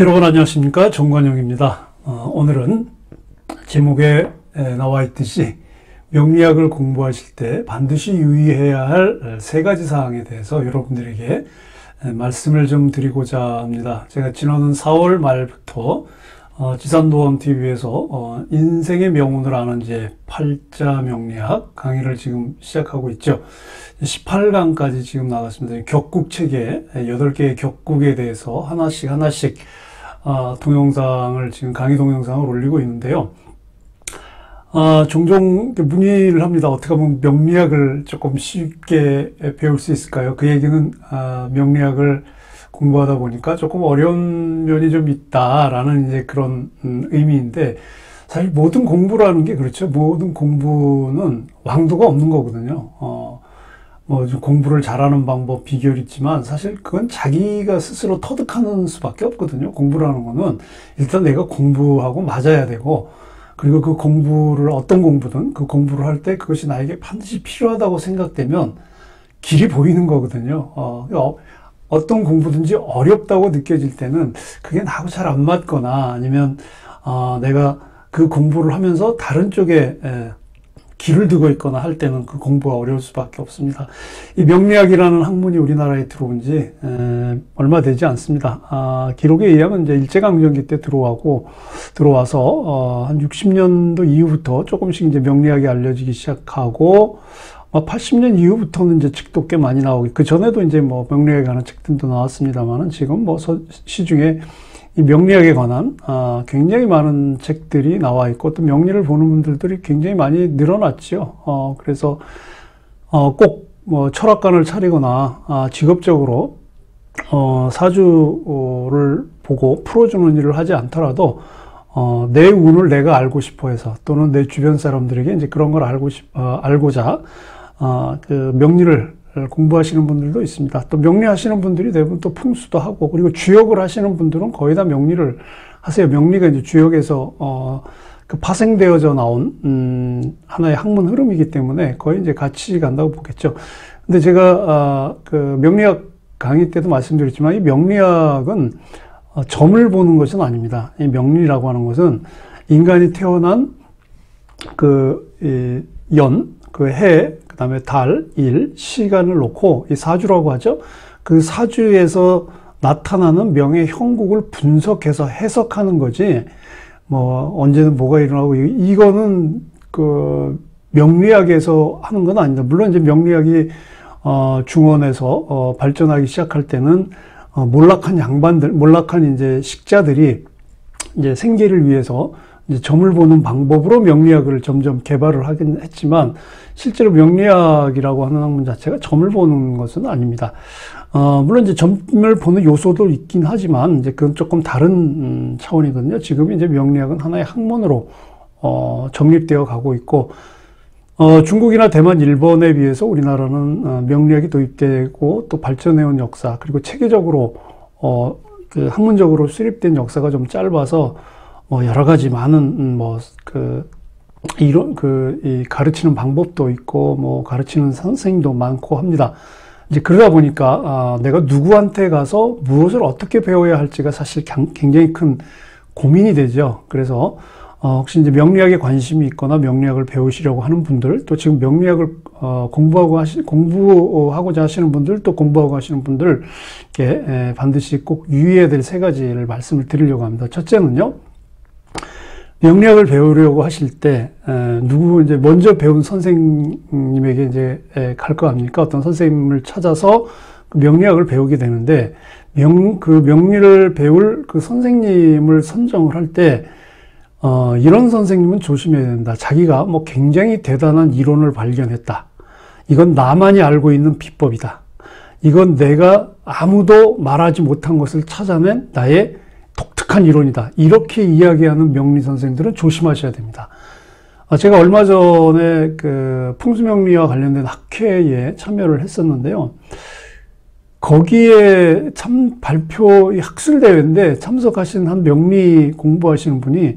여러분 안녕하십니까, 정관용입니다. 오늘은 제목에 나와 있듯이 명리학을 공부하실 때 반드시 유의해야 할 세 가지 사항에 대해서 여러분들에게 말씀을 좀 드리고자 합니다. 제가 지난 4월 말부터 지산도원TV에서 인생의 명운을 아는 이제 팔자 명리학 강의를 지금 시작하고 있죠. 18강까지 지금 나갔습니다. 격국 체계 8개의 격국에 대해서 하나씩 동영상을 지금 강의 동영상을 올리고 있는데요. 종종 문의를 합니다. 어떻게 하면 명리학을 조금 쉽게 배울 수 있을까요? 그 얘기는 명리학을 공부하다 보니까 조금 어려운 면이 좀 있다라는 이제 그런 의미인데, 사실 모든 공부라는 게 그렇죠. 모든 공부는 왕도가 없는 거거든요. 공부를 잘하는 방법, 비결이 있지만 사실 그건 자기가 스스로 터득하는 수밖에 없거든요. 공부라는 거는 일단 내가 공부하고 맞아야 되고, 그리고 그 공부를 어떤 공부든 그 공부를 할 때 그것이 나에게 반드시 필요하다고 생각되면 길이 보이는 거거든요. 어떤 공부든지 어렵다고 느껴질 때는 그게 나하고 잘 안 맞거나 아니면 내가 그 공부를 하면서 다른 쪽에 길을 두고 있거나 할 때는 그 공부가 어려울 수밖에 없습니다. 이 명리학이라는 학문이 우리나라에 들어온 지 얼마 되지 않습니다. 기록에 의하면 이제 일제강점기 때 들어와서 한 60년도 이후부터 조금씩 이제 명리학이 알려지기 시작하고 80년 이후부터는 이제 책도 꽤 많이 나오고, 그 전에도 이제 명리학에 관한 책들도 나왔습니다만은 지금 시중에 이 명리학에 관한 굉장히 많은 책들이 나와 있고, 또 명리를 보는 분들이 굉장히 많이 늘어났죠. 그래서 꼭 철학관을 차리거나 직업적으로 사주를 보고 풀어주는 일을 하지 않더라도 내 운을 내가 알고 싶어 해서, 또는 내 주변 사람들에게 이제 그런 걸 알고자 그 명리를 공부하시는 분들도 있습니다. 또 명리하시는 분들이 대부분 또 풍수도 하고, 그리고 주역을 하시는 분들은 거의 다 명리를 하세요. 명리가 이제 주역에서 그 파생되어져 나온 하나의 학문 흐름이기 때문에 거의 이제 같이 간다고 보겠죠. 근데 제가 그 명리학 강의 때도 말씀드렸지만, 이 명리학은 점을 보는 것은 아닙니다. 이 명리라고 하는 것은 인간이 태어난 그 해, 그 다음에 달, 일, 시간을 놓고 이 사주라고 하죠. 그 사주에서 나타나는 명의 형국을 분석해서 해석하는 거지, 언제는 뭐가 일어나고, 이거는 그 명리학에서 하는 건 아닙니다. 물론 이제 명리학이 중원에서 발전하기 시작할 때는 몰락한 이제 식자들이 이제 생계를 위해서 이제 점을 보는 방법으로 명리학을 점점 개발을 하긴 했지만, 실제로 명리학이라고 하는 학문 자체가 점을 보는 것은 아닙니다. 물론 이제 점을 보는 요소도 있긴 하지만, 이제 그건 조금 다른 차원이거든요. 지금 이제 명리학은 하나의 학문으로 정립되어 가고 있고, 중국이나 대만, 일본에 비해서 우리나라는 명리학이 도입되고 또 발전해온 역사, 그리고 체계적으로 그 학문적으로 수립된 역사가 좀 짧아서 여러 가지 많은 이 가르치는 방법도 있고 가르치는 선생님도 많고 합니다. 이제 그러다 보니까 내가 누구한테 가서 무엇을 어떻게 배워야 할지가 사실 굉장히 큰 고민이 되죠. 그래서 혹시 이제 명리학에 관심이 있거나 명리학을 배우시려고 하는 분들, 또 지금 명리학을 공부하고자 하시는 분들, 또 공부하고 하시는 분들께 반드시 꼭 유의해야 될 세 가지를 말씀을 드리려고 합니다. 첫째는요, 명리학을 배우려고 하실 때 이제 먼저 배운 선생님에게 이제 갈 거 아닙니까? 어떤 선생님을 찾아서 그 명리학을 배우게 되는데, 그 명리를 배울 그 선생님을 선정을 할 때 이런 선생님은 조심해야 된다. 자기가 굉장히 대단한 이론을 발견했다. 이건 나만이 알고 있는 비법이다. 이건 내가 아무도 말하지 못한 것을 찾아낸 나의 독특한 이론이다. 이렇게 이야기하는 명리 선생님들은 조심하셔야 됩니다. 제가 얼마 전에 그 풍수명리와 관련된 학회에 참여를 했었는데요. 거기에 발표 학술대회인데 참석하신 한 명리 공부하시는 분이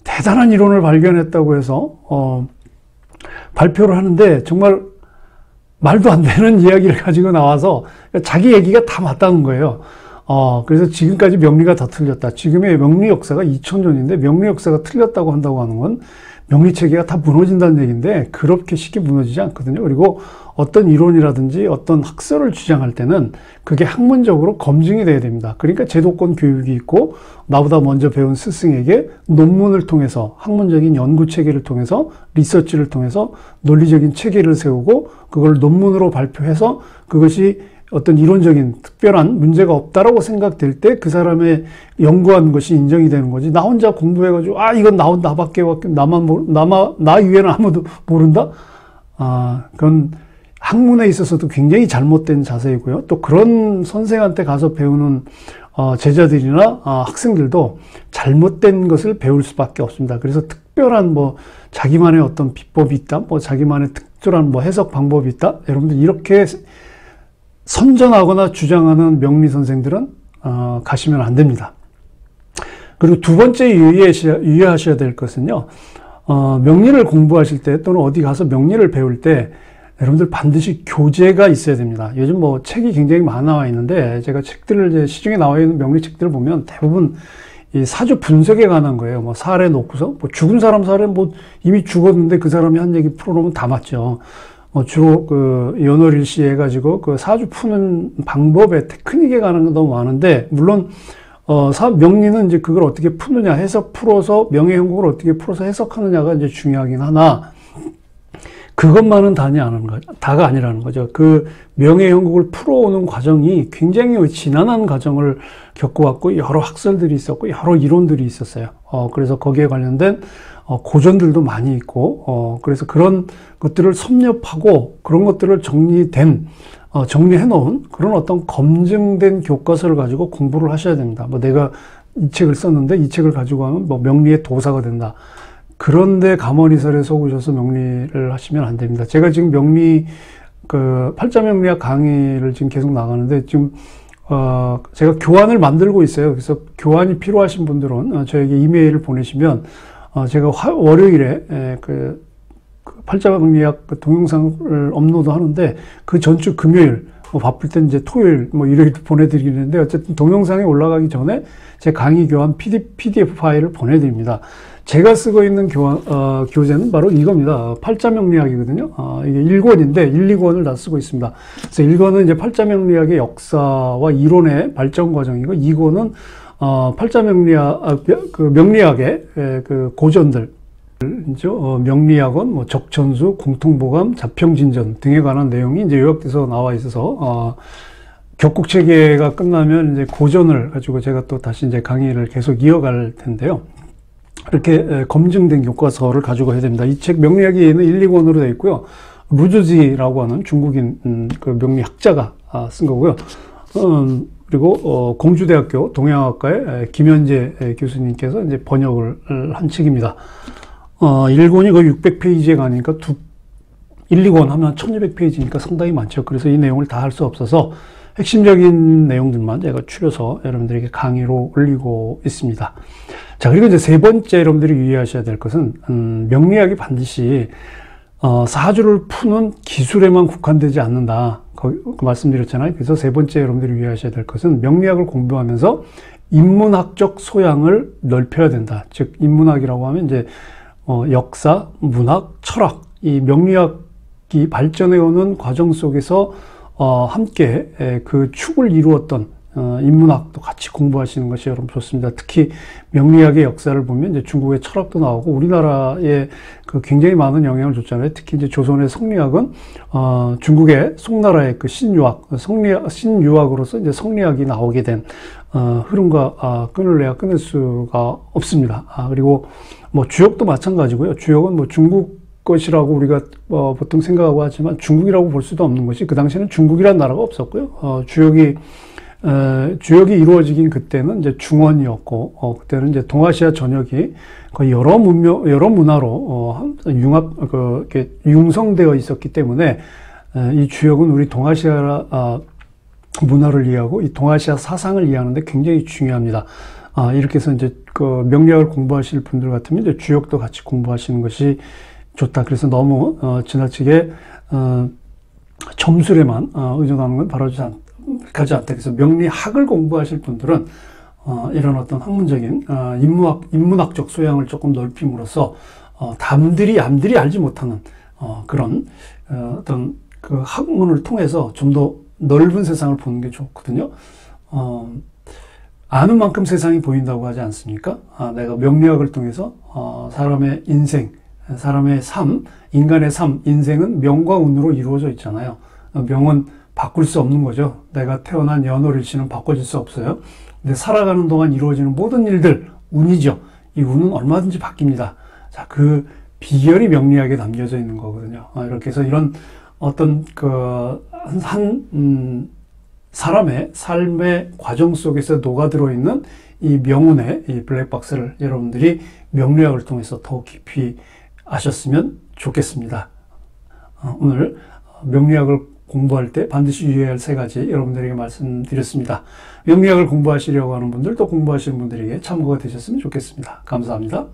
대단한 이론을 발견했다고 해서 발표를 하는데, 정말 말도 안 되는 이야기를 가지고 나와서 자기 얘기가 다 맞다는 거예요. 그래서 지금까지 명리가 다 틀렸다. 지금의 명리 역사가 2000년인데 명리 역사가 틀렸다고 한다고 하는 건 명리 체계가 다 무너진다는 얘기인데 그렇게 쉽게 무너지지 않거든요. 그리고 어떤 이론이라든지 어떤 학설을 주장할 때는 그게 학문적으로 검증이 돼야 됩니다. 그러니까 제도권 교육이 있고 나보다 먼저 배운 스승에게 논문을 통해서 학문적인 연구 체계를 통해서 리서치를 통해서 논리적인 체계를 세우고 그걸 논문으로 발표해서 그것이 어떤 이론적인 특별한 문제가 없다라고 생각될 때 그 사람의 연구한 것이 인정이 되는 거지. 나 혼자 공부해가지고 이건 나밖에 나 이외에는 아무도 모른다. 그건 학문에 있어서도 굉장히 잘못된 자세이고요. 또 그런 선생한테 가서 배우는 제자들이나 학생들도 잘못된 것을 배울 수밖에 없습니다. 그래서 특별한 자기만의 어떤 비법이 있다, 자기만의 특별한 해석 방법이 있다. 여러분들 이렇게 선전하거나 주장하는 명리 선생들은 가시면 안 됩니다. 그리고 두 번째 유의하셔야 될 것은요. 명리를 공부하실 때 또는 어디 가서 명리를 배울 때 여러분들 반드시 교재가 있어야 됩니다. 요즘 책이 굉장히 많이 나와 있는데 제가 책들을 이제 시중에 나와 있는 명리 책들을 보면 대부분 이 사주 분석에 관한 거예요. 사례 놓고서 죽은 사람 사례 이미 죽었는데 그 사람이 한 얘기 풀어놓으면 다 맞죠. 주로 연월일시 해가지고 그 사주 푸는 방법에 테크닉에 관한 건 너무 많은데 물론 명리는 이제 그걸 어떻게 푸느냐 풀어서 명예형국을 어떻게 풀어서 해석하느냐가 이제 중요하긴 하나 그것만은 다가 아니라는 거죠. 그 명예형국을 풀어오는 과정이 굉장히 지난한 과정을 겪어왔고 여러 학설들이 있었고 여러 이론들이 있었어요. 그래서 거기에 관련된 고전들도 많이 있고 그래서 그런 것들을 섭렵하고 그런 것들을 정리해 놓은 그런 어떤 검증된 교과서를 가지고 공부를 하셔야 됩니다. 내가 이 책을 썼는데 이 책을 가지고 하면 명리의 도사가 된다. 그런데 가머니설에 속으셔서 명리를 하시면 안 됩니다. 제가 지금 팔자명리학 강의를 지금 계속 나가는데 지금 제가 교환을 만들고 있어요. 그래서 교환이 필요하신 분들은 저에게 이메일을 보내시면 제가 월요일에 그 팔자명리학 동영상을 업로드 하는데 그 전주 금요일 바쁠 땐 이제 토요일 일요일 보내드리는데 어쨌든 동영상이 올라가기 전에 제 강의 교환 PDF 파일을 보내드립니다. 제가 쓰고 있는 교재는 바로 이겁니다. 팔자명리학이거든요. 이게 1권인데 1, 2권을 다 쓰고 있습니다. 그래서 1권은 이제 팔자명리학의 역사와 이론의 발전 과정이고 2권은 명리학의 그 고전들, 명리학원, 적천수, 공통보감, 자평진전 등에 관한 내용이 이제 요약돼서 나와 있어서, 격국체계가 끝나면 이제 고전을 가지고 제가 또 다시 이제 강의를 계속 이어갈 텐데요. 이렇게 검증된 교과서를 가지고 해야 됩니다. 이 책 명리학에는 1, 2권으로 되어 있고요. 루즈지라고 하는 중국인 그 명리학자가 쓴 거고요. 그리고 공주대학교 동양학과의 김현재 교수님께서 이제 번역을 한 책입니다. 1권이 거의 600페이지에 가니까 1, 2권 하면 1200페이지니까 상당히 많죠. 그래서 이 내용을 다 할 수 없어서 핵심적인 내용들만 제가 추려서 여러분들에게 강의로 올리고 있습니다. 자, 그리고 이제 세 번째 여러분들이 유의하셔야 될 것은, 명리학이 반드시, 사주를 푸는 기술에만 국한되지 않는다. 말씀드렸잖아요. 그래서 세 번째 여러분들이 유의하셔야 될 것은 명리학을 공부하면서 인문학적 소양을 넓혀야 된다. 즉, 인문학이라고 하면 이제, 역사, 문학, 철학, 이 명리학이 발전해오는 과정 속에서 함께 그 축을 이루었던 인문학도 같이 공부하시는 것이 여러분 좋습니다. 특히 명리학의 역사를 보면 이제 중국의 철학도 나오고 우리나라에 그 굉장히 많은 영향을 줬잖아요. 특히 이제 조선의 성리학은 중국의 송나라의 그 신유학으로서 이제 성리학이 나오게 된 흐름과 끊을 수가 없습니다. 그리고 주역도 마찬가지고요. 주역은 중국 것이라고 우리가 보통 생각하고 하지만 중국이라고 볼 수도 없는 것이 그 당시에는 중국이라는 나라가 없었고요. 주역이 이루어지긴 그때는 이제 중원이었고, 그때는 이제 동아시아 전역이 거의 여러 문화로, 이렇게 융성되어 있었기 때문에, 이 주역은 우리 동아시아, 문화를 이해하고 이 동아시아 사상을 이해하는데 굉장히 중요합니다. 이렇게 해서 이제 그 명리학을 공부하실 분들 같으면 이제 주역도 같이 공부하시는 것이 좋다. 그래서 너무, 지나치게, 점술에만 의존하는 건 바라지 가지 않다. 그래서 명리학을 공부하실 분들은 이런 어떤 학문적인 인문학적 소양을 조금 넓힘으로써 남들이 알지 못하는 그런 어떤 그 학문을 통해서 좀 더 넓은 세상을 보는 게 좋거든요. 아는 만큼 세상이 보인다고 하지 않습니까? 내가 명리학을 통해서 사람의 인생, 사람의 삶, 인간의 삶, 인생은 명과 운으로 이루어져 있잖아요. 명은 바꿀 수 없는 거죠. 내가 태어난 연월일치는 바꿔질 수 없어요. 근데 살아가는 동안 이루어지는 모든 일들, 운이죠. 이 운은 얼마든지 바뀝니다. 자, 그 비결이 명리학에 담겨져 있는 거거든요. 이렇게 해서 이런 어떤 사람의 삶의 과정 속에서 녹아들어 있는 이 명운의 이 블랙박스를 여러분들이 명리학을 통해서 더 깊이 아셨으면 좋겠습니다. 오늘 명리학을 공부할 때 반드시 유의해야 할 3가지 여러분들에게 말씀드렸습니다. 명리학을 공부하시려고 하는 분들, 또 공부하시는 분들에게 참고가 되셨으면 좋겠습니다. 감사합니다.